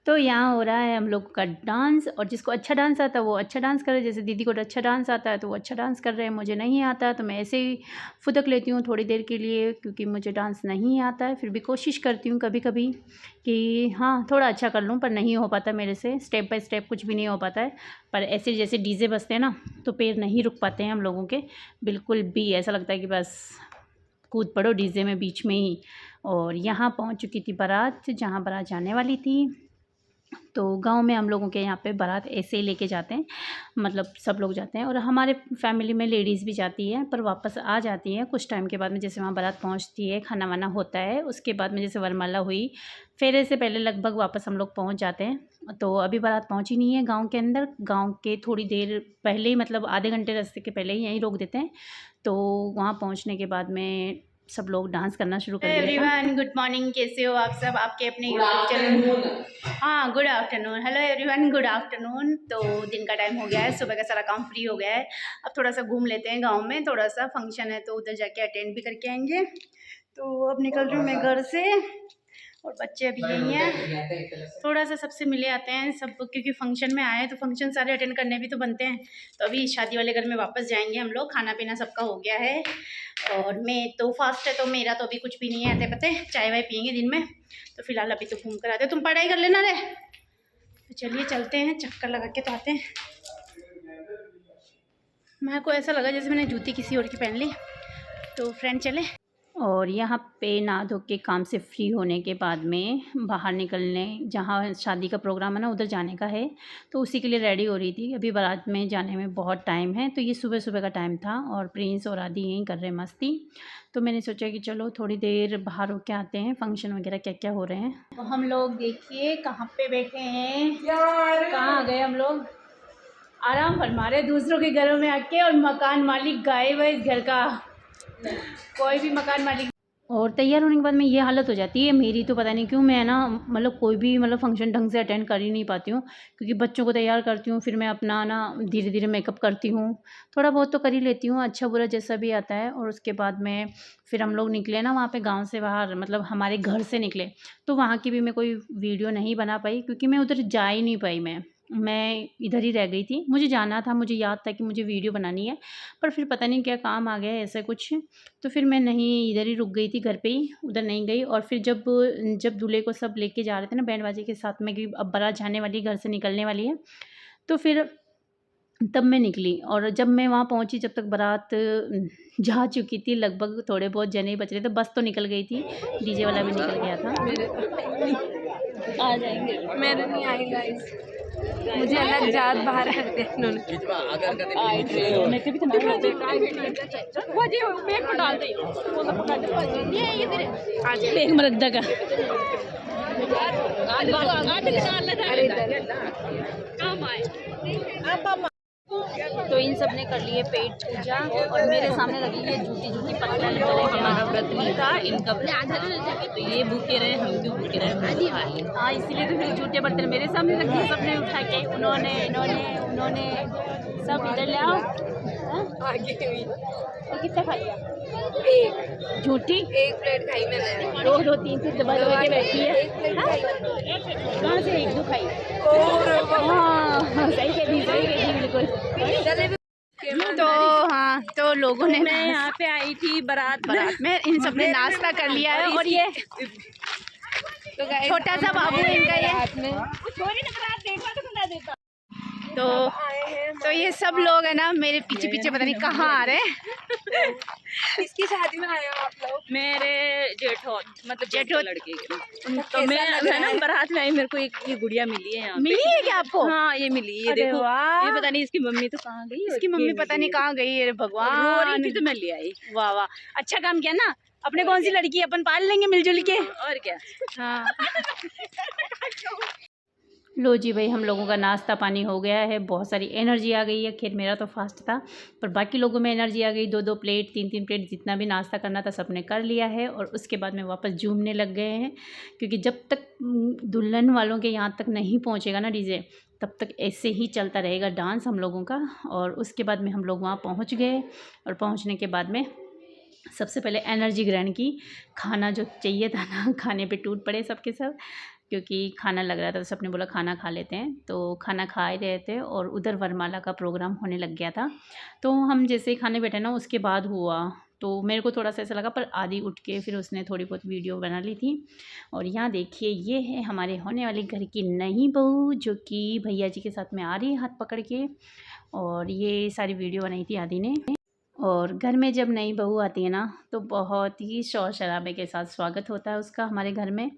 तो यहाँ हो रहा है हम लोग का डांस, और जिसको अच्छा डांस आता है वो अच्छा डांस करे। जैसे दीदी को अच्छा डांस आता है तो वो अच्छा डांस कर रहे हैं, मुझे नहीं आता तो मैं ऐसे ही फुदक लेती हूँ थोड़ी देर के लिए, क्योंकि मुझे डांस नहीं आता है। फिर भी कोशिश करती हूँ कभी कभी कि हाँ थोड़ा अच्छा कर लूँ, पर नहीं हो पाता मेरे से, स्टेप बाय स्टेप कुछ भी नहीं हो पाता है। पर ऐसे जैसे डीजे बजते हैं ना तो पैर नहीं रुक पाते हैं हम लोगों के बिल्कुल भी, ऐसा लगता है कि बस कूद पड़ो डीजे में बीच में ही। और यहाँ पहुँच चुकी थी बारात, जहाँ बारात जाने वाली थी। तो गांव में हम लोगों के यहाँ पे बारात ऐसे ही लेके जाते हैं, मतलब सब लोग जाते हैं, और हमारे फैमिली में लेडीज़ भी जाती है पर वापस आ जाती है कुछ टाइम के बाद में। जैसे वहाँ बारात पहुँचती है, खाना वाना होता है, उसके बाद में जैसे वरमाला हुई फेरे से पहले लगभग वापस हम लोग पहुँच जाते हैं। तो अभी बारात पहुँची नहीं है गाँव के अंदर, गाँव के थोड़ी देर पहले ही, मतलब आधे घंटे रास्ते के पहले ही यहीं रोक देते हैं। तो वहाँ पहुँचने के बाद में सब लोग डांस करना शुरू कर दिया। एवरीवन गुड मॉर्निंग, कैसे हो आप सब? आपके अपने यूट्यूब चैनल, हाँ good afternoon, hello everyone, good afternoon. तो दिन का टाइम हो गया है, सुबह का सारा काम फ्री हो गया है। अब थोड़ा सा घूम लेते हैं गांव में, थोड़ा सा फंक्शन है तो उधर जाके अटेंड भी करके आएंगे। तो अब निकल रही हूँ मैं घर से, और बच्चे अभी यही हैं। थोड़ा सा सबसे मिले आते हैं सब, क्योंकि फंक्शन में आए हैं तो फंक्शन सारे अटेंड करने भी तो बनते हैं। तो अभी शादी वाले घर में वापस जाएंगे हम लोग, खाना पीना सबका हो गया है। और मैं तो फास्ट है तो मेरा तो अभी कुछ भी नहीं है, आते पते चाय वाय पियेंगे दिन में। तो फिलहाल अभी तो घूम कर आते, तुम पढ़ाई कर लेना रे। तो चलिए चलते हैं, चक्कर लगा के तो आते हैं। मेरे को ऐसा लगा जैसे मैंने जूती किसी और की पहन ली। तो फ्रेंड चले। और यहाँ पे नहा धो के काम से फ्री होने के बाद में बाहर निकलने, जहाँ शादी का प्रोग्राम है ना उधर जाने का है, तो उसी के लिए रेडी हो रही थी। अभी बारात में जाने में बहुत टाइम है, तो ये सुबह सुबह का टाइम था और प्रिंस और आदि यहीं कर रहे मस्ती। तो मैंने सोचा कि चलो थोड़ी देर बाहर होके आते हैं, फंक्शन वगैरह क्या क्या हो रहे हैं। तो हम लोग देखिए कहाँ पे बैठे हैं, कहाँ आ गए हम लोग, आराम फरमा रहे दूसरों के घरों में आके, और मकान मालिक गायब है इस घर का, कोई भी मकान मालिक। और तैयार होने के बाद में ये हालत हो जाती है मेरी, तो पता नहीं क्यों मैं ना, मतलब कोई भी मतलब फंक्शन ढंग से अटेंड कर ही नहीं पाती हूँ, क्योंकि बच्चों को तैयार करती हूँ, फिर मैं अपना ना धीरे धीरे मेकअप करती हूँ, थोड़ा बहुत तो कर ही लेती हूँ, अच्छा बुरा जैसा भी आता है। और उसके बाद में फिर हम लोग निकले ना वहाँ पे गांव से बाहर, मतलब हमारे घर से निकले, तो वहाँ की भी मैं कोई वीडियो नहीं बना पाई, क्योंकि मैं उधर जा ही नहीं पाई। मैं इधर ही रह गई थी, मुझे जाना था, मुझे याद था कि मुझे वीडियो बनानी है, पर फिर पता नहीं क्या काम आ गया ऐसा कुछ, तो फिर मैं नहीं, इधर ही रुक गई थी घर पे ही, उधर नहीं गई। और फिर जब जब दूल्हे को सब लेके जा रहे थे ना बैंड बाजे के साथ में, कि अब बारात जाने वाली, घर से निकलने वाली है, तो फिर तब मैं निकली। और जब मैं वहाँ पहुँची, जब तक बारात जा चुकी थी, लगभग थोड़े बहुत जने ही बच रहे थे, बस तो निकल गई थी, डीजे वाला भी निकल गया था। आ जाएंगे, मेरे नहीं आई गाइस, मुझे अलग जात बाहर कर दिया इन्होंने। वो जी बैग में डाल दे, वो तो पकड़ ले, ये इधर आज बैग में रख देगा, आज डाल ले, अरे इधर काम आए अब। तो इन सब ने कर लिए पेट पूजा, और मेरे सामने लगी है जूती जूती पकड़ा ले, हमारा व्रत नहीं था इनका, तो ये भूखे रहे, हम क्यों भूखे रहे। हाँ इसीलिए तो फिर झूठे बर्तन मेरे सामने रख दिए सबने उठा के, उन्होंने इन्होंने उन्होंने सब इधर ले आओ। और कितना खाई? एक झूठी, एक प्लेट खाई मैंने, दो दो तीन तीन दबा दबा के बैठी है। कहाँ से एक दो खाई? हाँ सही कह दी बिल्कुल। तो हाँ, तो लोगों ने, मैं यहाँ पे आई थी बारात में, इन सब ने नाश्ता कर लिया है, और ये तो छोटा सा बाबू है इनका ये, तो ये सब लोग है ना मेरे पीछे पीछे पता नहीं कहाँ आ रहे हैं। किसकी शादी में आए हो आप लोग? मेरे जेठो, मतलब जेठो लड़के के। तो मैं ना बारात में आई, मेरे को एक ये गुड़िया मिली है यहाँ। मिली है क्या आपको? हाँ ये मिली है, देखो ये पता नहीं इसकी मम्मी तो कहाँ गई, इसकी मम्मी पता नहीं कहाँ गई है, भगवान रो रही थी तो मैं ले आई। वाह वाह, अच्छा काम किया ना, अपने कौन सी लड़की अपन पाल लेंगे मिलजुल के, और क्या। हाँ लो जी भाई, हम लोगों का नाश्ता पानी हो गया है, बहुत सारी एनर्जी आ गई है। खैर मेरा तो फास्ट था, पर बाकी लोगों में एनर्जी आ गई, दो दो प्लेट तीन तीन प्लेट जितना भी नाश्ता करना था सबने कर लिया है। और उसके बाद में वापस झूमने लग गए हैं, क्योंकि जब तक दुल्हन वालों के यहाँ तक नहीं पहुँचेगा ना डीजे, तब तक ऐसे ही चलता रहेगा डांस हम लोगों का। और उसके बाद में हम लोग वहाँ पहुँच गए, और पहुँचने के बाद में सबसे पहले एनर्जी ग्रहण की, खाना जो चाहिए था ना खाने पे टूट पड़े सबके सब, क्योंकि खाना लग रहा था तो सबने बोला खाना खा लेते हैं, तो खाना खा ही रहे थे और उधर वरमाला का प्रोग्राम होने लग गया था। तो हम जैसे ही खाने बैठे ना उसके बाद हुआ, तो मेरे को थोड़ा सा ऐसा लगा, पर आदि उठ के फिर उसने थोड़ी बहुत वीडियो बना ली थी। और यहाँ देखिए ये है हमारे होने वाली घर की नई बहू, जो कि भैया जी के साथ में आ रही है हाथ पकड़ के। और ये सारी वीडियो बनाई थी आदि ने। और घर में जब नई बहू आती है ना तो बहुत ही शोर शराबे के साथ स्वागत होता है उसका हमारे घर में।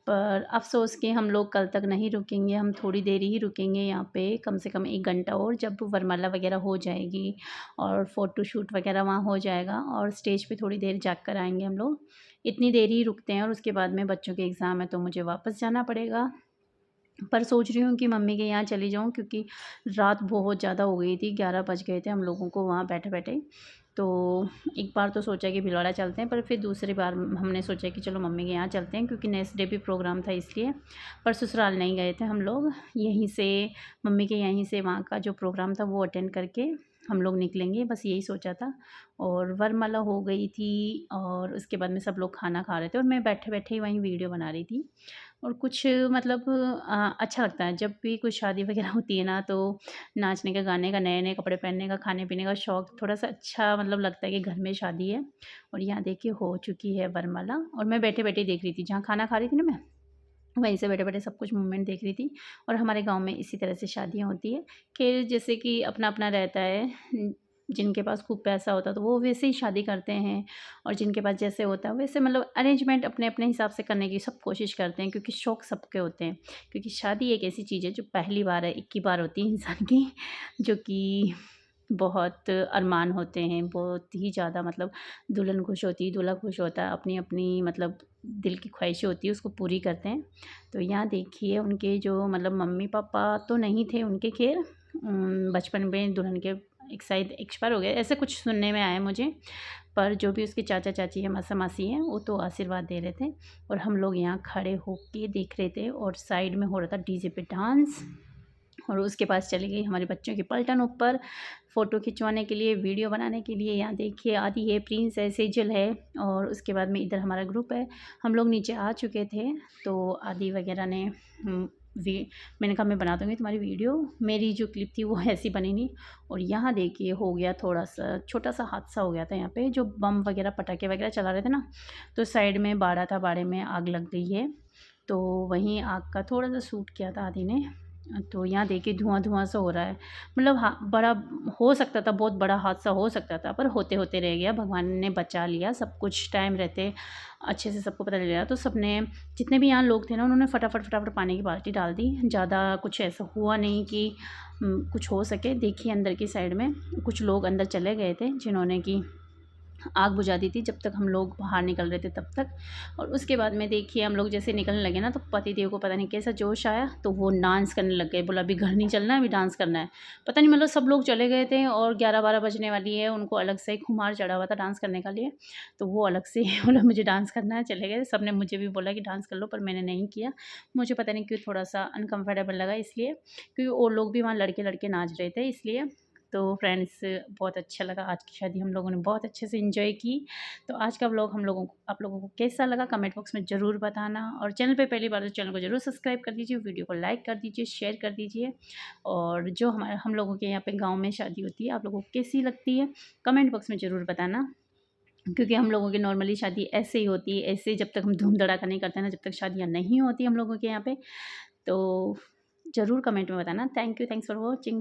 पर अफ़सोस कि हम लोग कल तक नहीं रुकेंगे, हम थोड़ी देर ही रुकेंगे यहाँ पे, कम से कम 1 घंटा और, जब वरमाला वगैरह हो जाएगी और फ़ोटोशूट वगैरह वहाँ हो जाएगा और स्टेज पे थोड़ी देर जाग कर आएँगे हम लोग। इतनी देर ही रुकते हैं और उसके बाद में बच्चों के एग्ज़ाम है तो मुझे वापस जाना पड़ेगा। पर सोच रही हूँ कि मम्मी के यहाँ चली जाऊँ, क्योंकि रात बहुत ज़्यादा हो गई थी, 11 बज गए थे हम लोगों को वहाँ बैठे-बैठे। तो एक बार तो सोचा कि भिलवाड़ा चलते हैं, पर फिर दूसरी बार हमने सोचा कि चलो मम्मी के यहाँ चलते हैं, क्योंकि नेक्स्ट डे भी प्रोग्राम था इसलिए। पर ससुराल नहीं गए थे हम लोग, यहीं से मम्मी के यहीं से वहाँ का जो प्रोग्राम था वो अटेंड करके हम लोग निकलेंगे, बस यही सोचा था। और वरमाला हो गई थी और उसके बाद में सब लोग खाना खा रहे थे और मैं बैठे-बैठे ही वहीं वीडियो बना रही थी। और कुछ मतलब अच्छा लगता है जब भी कुछ शादी वगैरह होती है ना, तो नाचने का, गाने का, नए-नए कपड़े पहनने का, खाने-पीने का शौक थोड़ा-सा अच्छा मतलब लगता है कि घर में शादी है। और यहाँ देखिए हो चुकी है वरमाला और मैं बैठे-बैठे देख रही थी, जहाँ खाना खा रही थी ना मैं, वहीं से बैठे-बैठे सब कुछ मूवमेंट देख रही थी। और हमारे गाँव में इसी तरह से शादियाँ होती है कि जैसे कि अपना-अपना रहता है। जिनके पास खूब पैसा होता है तो वो वैसे ही शादी करते हैं, और जिनके पास जैसे होता है वैसे मतलब अरेंजमेंट अपने-अपने हिसाब से करने की सब कोशिश करते हैं, क्योंकि शौक सबके होते हैं। क्योंकि शादी एक ऐसी चीज़ है जो पहली बार है, एक ही बार होती है इंसान की, जो कि बहुत अरमान होते हैं, बहुत ही ज़्यादा मतलब दुल्हन खुश होती है, दूल्हा खुश होता है, अपनी-अपनी मतलब दिल की ख्वाहिशें होती है उसको पूरी करते हैं। तो यहाँ देखिए उनके जो मतलब मम्मी-पापा तो नहीं थे उनके, खैर बचपन में दुल्हन के एक शायद एक्सपायर हो गए, ऐसा कुछ सुनने में आया मुझे। पर जो भी उसके चाचा-चाची हैं, मासा-मासी हैं, वो तो आशीर्वाद दे रहे थे और हम लोग यहाँ खड़े होके देख रहे थे। और साइड में हो रहा था डीजे पे डांस। और उसके पास चली गई हमारे बच्चों की पलटन ऊपर फ़ोटो खिंचवाने के लिए, वीडियो बनाने के लिए। यहाँ देखिए आदि है, प्रिंस है, सेजल है और उसके बाद में इधर हमारा ग्रुप है। हम लोग नीचे आ चुके थे तो आदि वगैरह ने वी मैंने कहा मैं बना दूँगी तुम्हारी वीडियो, मेरी जो क्लिप थी वो ऐसी बनी नहीं। और यहाँ देखिए हो गया थोड़ा-सा छोटा-सा हादसा हो गया था यहाँ पे, जो बम वगैरह, पटाखे वगैरह चला रहे थे ना, तो साइड में बाड़ा था, बाड़े में आग लग गई है। तो वहीं आग का थोड़ा-सा शूट किया था आदि ने। तो यहाँ देखिए धुआँ-धुआँ सा हो रहा है। मतलब बड़ा हो सकता था, बहुत बड़ा हादसा हो सकता था, पर होते-होते रह गया, भगवान ने बचा लिया। सब कुछ टाइम रहते अच्छे से सबको पता चल गया। तो सबने, जितने भी यहाँ लोग थे ना, उन्होंने फटाफट पानी की बाल्टी डाल दी। ज़्यादा कुछ ऐसा हुआ नहीं कि कुछ हो सके। देखिए अंदर की साइड में कुछ लोग अंदर चले गए थे, जिन्होंने कि आग बुझा दी थी जब तक हम लोग बाहर निकल रहे थे तब तक। और उसके बाद में देखिए हम लोग जैसे निकलने लगे ना, तो पतिदेव को पता नहीं कैसा जोश आया, तो वो डांस करने लग गए। बोला अभी घर नहीं चलना है, अभी डांस करना है। पता नहीं मतलब सब लोग चले गए थे और 11-12 बजने वाली है, उनको अलग से खुमार चढ़ा हुआ था डांस करने का लिए। तो वो अलग से बोला मुझे डांस करना है, चले गए। सब ने मुझे भी बोला कि डांस कर लो, पर मैंने नहीं किया। मुझे पता नहीं क्यों थोड़ा-सा अनकम्फ़र्टेबल लगा इसलिए, क्योंकि और लोग भी वहाँ लड़के-लड़के नाच रहे थे इसलिए। तो फ्रेंड्स बहुत अच्छा लगा, आज की शादी हम लोगों ने बहुत अच्छे से एंजॉय की। तो आज का व्लॉग आप लोगों को कैसा लगा कमेंट बॉक्स में ज़रूर बताना। और चैनल पे पहली बार तो चैनल को ज़रूर सब्सक्राइब कर दीजिए, वीडियो को लाइक कर दीजिए, शेयर कर दीजिए। और जो हम लोगों के यहाँ पे गाँव में शादी होती है, आप लोगों को कैसी लगती है कमेंट बॉक्स में ज़रूर बताना। क्योंकि हम लोगों की नॉर्मली शादी ऐसे ही होती है, ऐसे जब तक हम धूम धड़ाका नहीं करते ना, जब तक शादियाँ नहीं होती हम लोगों के यहाँ पे। तो ज़रूर कमेंट में बताना। Thank you, thanks for watching.